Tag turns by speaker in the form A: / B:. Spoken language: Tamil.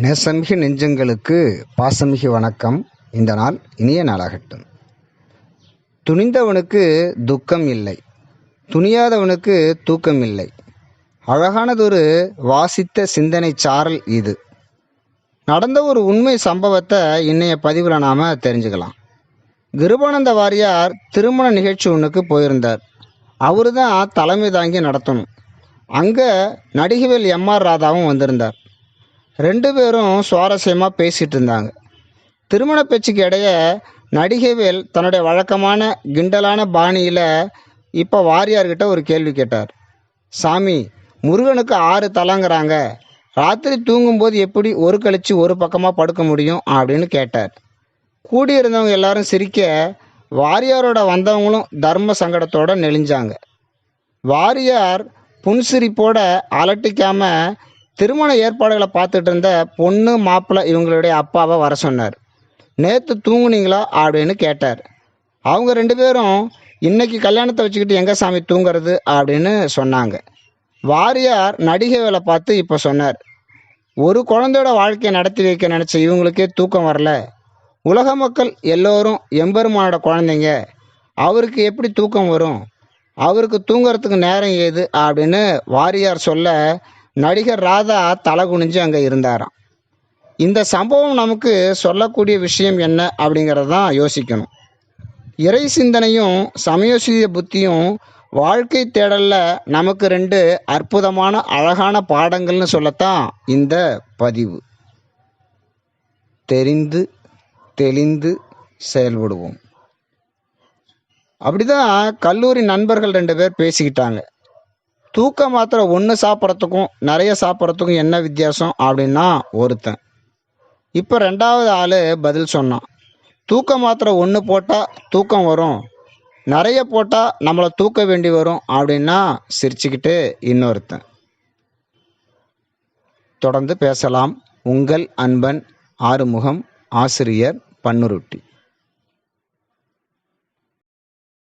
A: நேசமிகு நெஞ்சங்களுக்கு பாசமிகு வணக்கம். இந்த நாள் இனிய நாளாகட்டும். துணிந்தவனுக்கு துக்கம் இல்லை, துணியாதவனுக்கு தூக்கம் இல்லை. அழகானதொரு வாசித்த சிந்தனை சாரல் இது. நடந்த ஒரு உண்மை சம்பவத்தை இன்னைய பதிவில் நாம் தெரிஞ்சுக்கலாம். கிருபானந்த வாரியார் திருமண நிகழ்ச்சி ஒன்றுக்கு போயிருந்தார். அவரு தான் தலைமை தாங்கி நடத்தணும். அங்கே நடிகவேல் எம்ஆர் ராதாவும் வந்திருந்தார். ரெண்டு பேரும் சுவாரஸ்யமாக பேசிகிட்டு இருந்தாங்க. திருமண பேச்சுக்கு இடைய நடிகவேல் தன்னுடைய வழக்கமான கிண்டலான பாணியில் இப்போ வாரியார்கிட்ட ஒரு கேள்வி கேட்டார். சாமி, முருகனுக்கு 6 தலைங்கிறாங்க, ராத்திரி தூங்கும்போது எப்படி ஒரு கழிச்சு ஒரு பக்கமாக படுக்க முடியும் அப்படின்னு கேட்டார். கூடியிருந்தவங்க எல்லாரும் சிரிக்க, வாரியாரோட வந்தவங்களும் தர்ம சங்கடத்தோட நெளிஞ்சாங்க. வாரியார் புன்சிரிப்போட அலட்டிக்காம திருமண ஏற்பாடுகளை பார்த்துட்டு இருந்த பொண்ணு மாப்பிள்ளை இவங்களுடைய அப்பாவை வர சொன்னார். நேற்று தூங்குனீங்களா அப்படின்னு கேட்டார். அவங்க 2 பேரும் இன்னைக்கு கல்யாணத்தை வச்சுக்கிட்டு எங்கே சாமி தூங்குறது அப்படின்னு சொன்னாங்க. வாரியார் நடிகை வேலை பார்த்து இப்போ சொன்னார், ஒரு குழந்தையோட வாழ்க்கையை நடத்தி வைக்க நினச்ச இவங்களுக்கே தூக்கம் வரல. உலக மக்கள் எல்லோரும் எம்பெருமானோட குழந்தைங்க, அவருக்கு எப்படி தூக்கம் வரும்? அவருக்கு தூங்குறதுக்கு நேரம் ஏது அப்படின்னு வாரியார் சொல்ல, நடிகர் ராதா தலை குனிஞ்சு அங்கே இருந்தாராம். இந்த சம்பவம் நமக்கு சொல்லக்கூடிய விஷயம் என்ன அப்படிங்கிறது தான் யோசிக்கணும். இறை சிந்தனையும் சமயோசித புத்தியும் வாழ்க்கை தேடலில் நமக்கு 2 அற்புதமான அழகான பாடங்கள்னு சொல்லத்தான் இந்த பதிவு. தெரிந்து தெளிந்து செயல்படுவோம். அப்படிதான் கல்லூரி நண்பர்கள் 2 பேர் பேசிக்கிட்டாங்க. தூக்க மாத்திரை 1 சாப்பிட்றதுக்கும் நிறைய சாப்பிட்றதுக்கும் என்ன வித்தியாசம் அப்படின்னா ஒருத்தன். இப்போ 2வது ஆள் பதில் சொன்னான், தூக்க மாத்திரை 1 போட்டால் தூக்கம் வரும், நிறைய போட்டால் நம்மளை தூக்க வேண்டி வரும் அப்படின்னா சிரிச்சுக்கிட்டு இன்னொருத்தன். தொடர்ந்து பேசலாம். உங்கள் அன்பன் ஆறுமுகம், ஆசிரியர் பன்னுருட்டி.